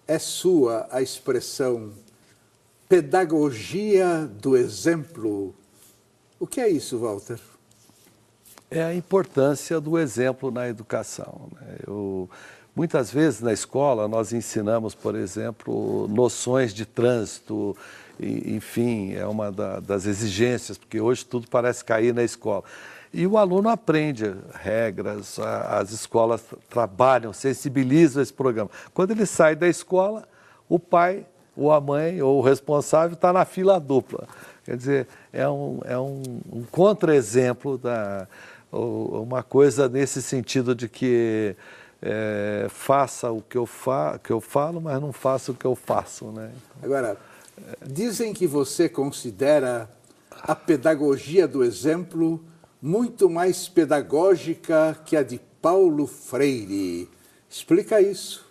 é sua a expressão pedagogia do exemplo. O que é isso, Walter? É a importância do exemplo na educação, né? Muitas vezes na escola nós ensinamos, por exemplo, noções de trânsito, enfim, é uma das exigências, porque hoje tudo parece cair na escola. E o aluno aprende regras, as escolas trabalham, sensibilizam esse programa. Quando ele sai da escola, o pai, ou a mãe, ou o responsável está na fila dupla. Quer dizer, é um contra-exemplo, uma coisa nesse sentido de que faça o que eu falo, mas não faça o que eu faço, né? Agora, dizem que você considera a pedagogia do exemplo muito mais pedagógica que a de Paulo Freire. Explica isso.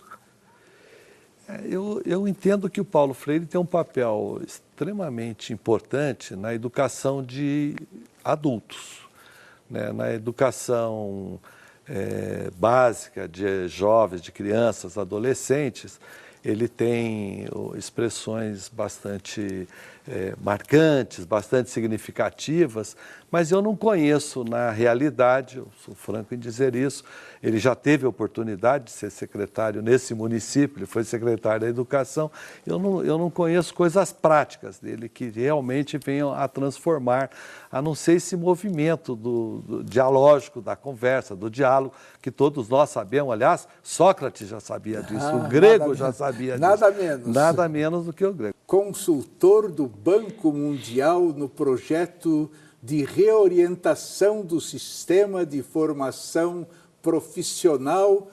Eu entendo que o Paulo Freire tem um papel extremamente importante na educação de adultos, né? Na educação básica de jovens, de crianças, adolescentes. Ele tem expressões bastante marcantes, bastante significativas, mas eu não conheço na realidade, eu sou franco em dizer isso, ele já teve a oportunidade de ser secretário nesse município, ele foi secretário da Educação, eu não conheço coisas práticas dele que realmente venham a transformar, a não ser esse movimento do dialógico, da conversa, do diálogo, que todos nós sabemos, aliás, Sócrates já sabia disso, o grego já sabia disso. Nada menos. Nada menos do que o grego. Consultor do Banco Mundial no projeto de reorientação do sistema de formação profissional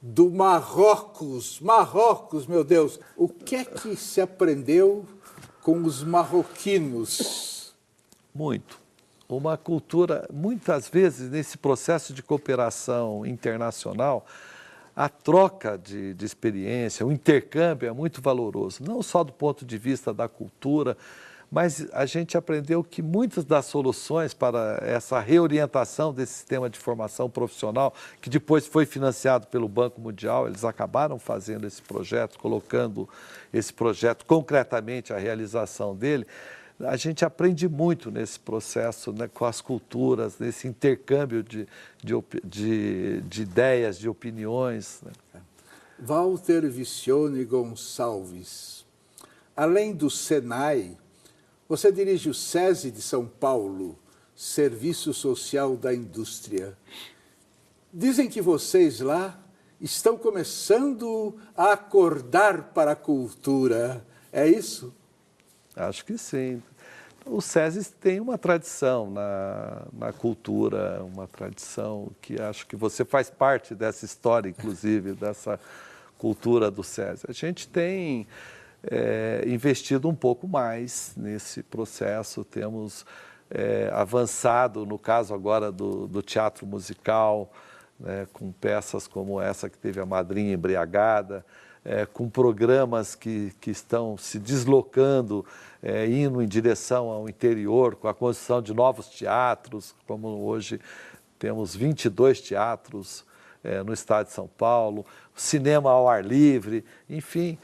do Marrocos. Marrocos, meu Deus! O que é que se aprendeu com os marroquinos? Muito. Uma cultura, muitas vezes, nesse processo de cooperação internacional, a troca de experiência, o intercâmbio é muito valoroso, não só do ponto de vista da cultura, mas a gente aprendeu que muitas das soluções para essa reorientação desse sistema de formação profissional, que depois foi financiado pelo Banco Mundial, eles acabaram fazendo esse projeto, colocando esse projeto concretamente, a realização dele, a gente aprende muito nesse processo, né, com as culturas, nesse intercâmbio de ideias, de opiniões, né? Walter Vicione Gonçalves, além do Senai, você dirige o SESI de São Paulo, Serviço Social da Indústria. Dizem que vocês lá estão começando a acordar para a cultura, é isso? Acho que sim. O SESI tem uma tradição na cultura, uma tradição que acho que você faz parte dessa história, inclusive, dessa cultura do SESI. A gente tem investido um pouco mais nesse processo, temos avançado, no caso agora do teatro musical, né, com peças como essa que teve a Madrinha Embriagada, com programas que estão se deslocando, indo em direção ao interior, com a construção de novos teatros, como hoje temos 22 teatros no estado de São Paulo, cinema ao ar livre, enfim.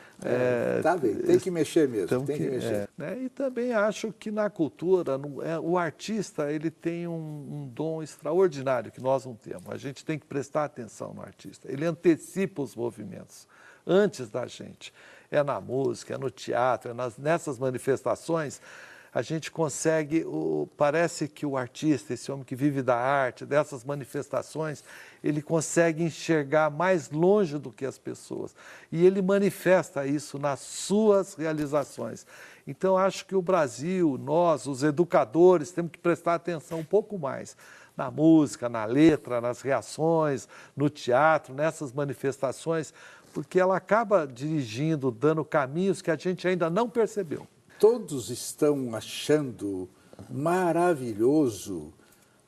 Tá bem, tem que mexer mesmo, tem que mexer. E também acho que na cultura, o artista ele tem um dom extraordinário que nós não temos. A gente tem que prestar atenção no artista, ele antecipa os movimentos antes da gente. É na música, é no teatro, nessas manifestações, a gente consegue, parece que o artista, esse homem que vive da arte, dessas manifestações, ele consegue enxergar mais longe do que as pessoas. E ele manifesta isso nas suas realizações. Então, acho que o Brasil, nós, os educadores, temos que prestar atenção um pouco mais na música, na letra, nas reações, no teatro, nessas manifestações, porque ela acaba dirigindo, dando caminhos que a gente ainda não percebeu. Todos estão achando maravilhoso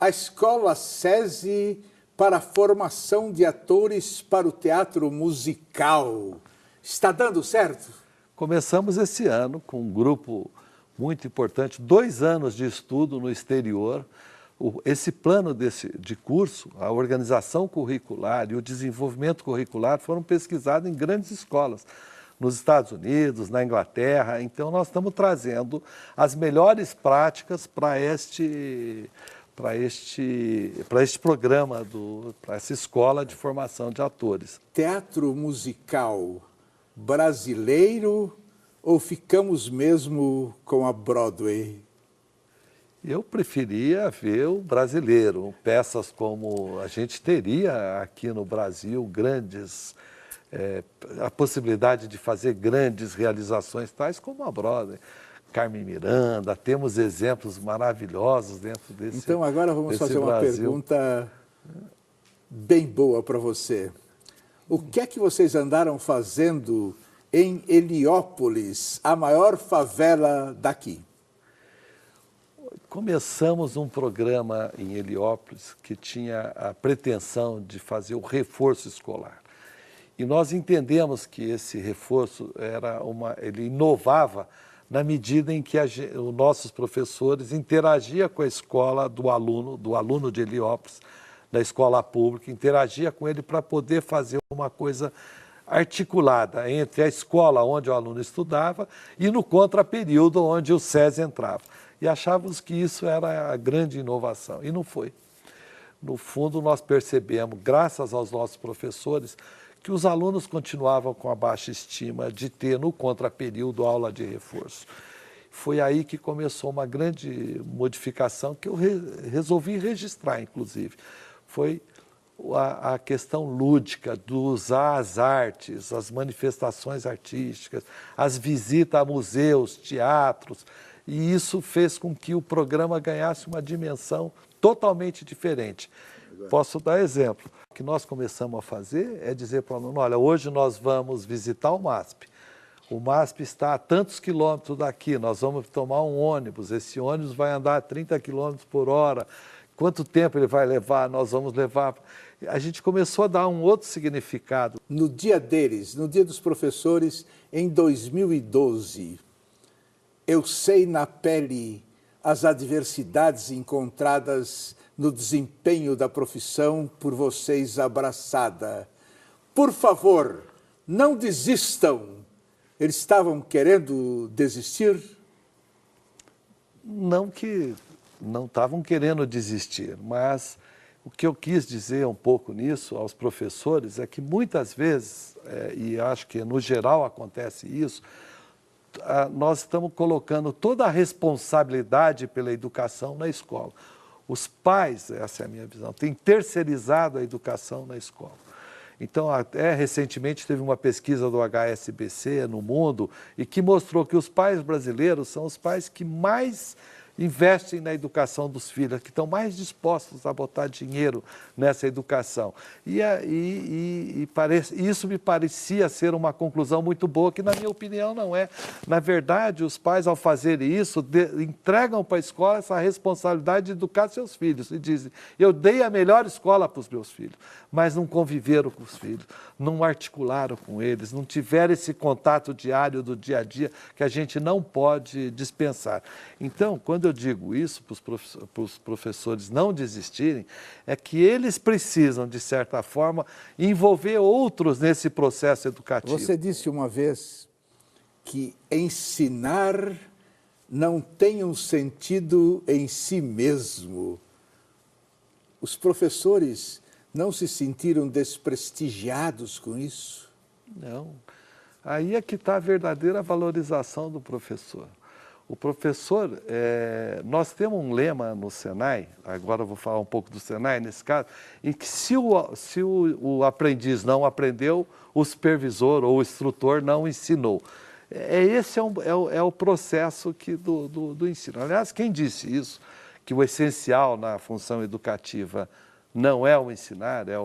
a Escola SESI para a formação de atores para o teatro musical. Está dando certo? Começamos esse ano com um grupo muito importante, 2 anos de estudo no exterior. Esse plano de curso, a organização curricular e o desenvolvimento curricular foram pesquisados em grandes escolas. nos Estados Unidos, na Inglaterra. Então, nós estamos trazendo as melhores práticas para este programa, para essa escola de formação de atores. Teatro musical brasileiro ou ficamos mesmo com a Broadway? Eu preferia ver o brasileiro, peças como a gente teria aqui no Brasil, a possibilidade de fazer grandes realizações, tais como a Broadway. Carmen Miranda, temos exemplos maravilhosos dentro desse Brasil. Então agora vamos fazer uma pergunta bem boa para você. O que é que vocês andaram fazendo em Heliópolis, a maior favela daqui? Começamos um programa em Heliópolis que tinha a pretensão de fazer o reforço escolar. E nós entendemos que esse reforço ele inovava na medida em que os nossos professores interagiam com a escola do aluno de Heliópolis, da escola pública, interagia com ele para poder fazer uma coisa articulada entre a escola onde o aluno estudava e no contraperíodo onde o SESI entrava. E achávamos que isso era a grande inovação, e não foi. No fundo, nós percebemos, graças aos nossos professores, que os alunos continuavam com a baixa estima de ter no contraperíodo aula de reforço. Foi aí que começou uma grande modificação que eu resolvi registrar, inclusive. Foi a questão lúdica, de usar as artes, as manifestações artísticas, as visitas a museus, teatros, e isso fez com que o programa ganhasse uma dimensão totalmente diferente. Posso dar exemplo. O que nós começamos a fazer é dizer para o aluno, olha, hoje nós vamos visitar o MASP. O MASP está a tantos quilômetros daqui, nós vamos tomar um ônibus, esse ônibus vai andar a 30 quilômetros por hora. Quanto tempo ele vai levar? Nós vamos levar... A gente começou a dar um outro significado. No dia deles, no dia dos professores, em 2012, eu sei na pele as adversidades encontradas no desempenho da profissão por vocês abraçada. Por favor, não desistam. Eles estavam querendo desistir? Não que não estavam querendo desistir, mas o que eu quis dizer um pouco nisso aos professores é que muitas vezes, e acho que no geral acontece isso, nós estamos colocando toda a responsabilidade pela educação na escola. Os pais, essa é a minha visão, têm terceirizado a educação na escola. Então, até recentemente teve uma pesquisa do HSBC no mundo e que mostrou que os pais brasileiros são os pais que mais investem na educação dos filhos, que estão mais dispostos a botar dinheiro nessa educação. Isso me parecia ser uma conclusão muito boa, que na minha opinião não é. Na verdade, os pais, ao fazerem isso, entregam para a escola essa responsabilidade de educar seus filhos. E dizem, eu dei a melhor escola para os meus filhos, mas não conviveram com os filhos, não articularam com eles, não tiveram esse contato diário do dia a dia que a gente não pode dispensar. Então, quando eu digo isso para os professores não desistirem, é que eles precisam, de certa forma, envolver outros nesse processo educativo. Você disse uma vez que ensinar não tem um sentido em si mesmo. Os professores não se sentiram desprestigiados com isso? Não. Aí é que está a verdadeira valorização do professor. O professor, nós temos um lema no Senai, agora eu vou falar um pouco do Senai nesse caso, em que se o aprendiz não aprendeu, o supervisor ou o instrutor não ensinou. Esse é o processo do ensino. Aliás, quem disse isso, que o essencial na função educativa não é o ensinar, é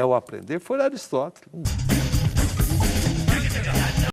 o aprender, foi Aristóteles.